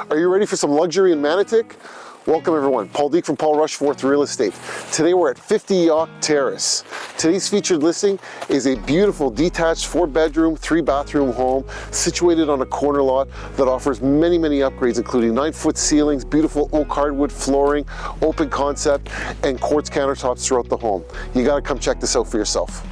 Are you ready for some luxury in Manotick? Welcome everyone, Paul Deek from Paul Rushforth Real Estate. Today we're at 50 Yacht Terrace. Today's featured listing is a beautiful detached 4-bedroom, 3-bathroom home situated on a corner lot that offers many upgrades, including 9-foot ceilings, beautiful oak hardwood flooring, open concept, and quartz countertops throughout the home. You gotta come check this out for yourself.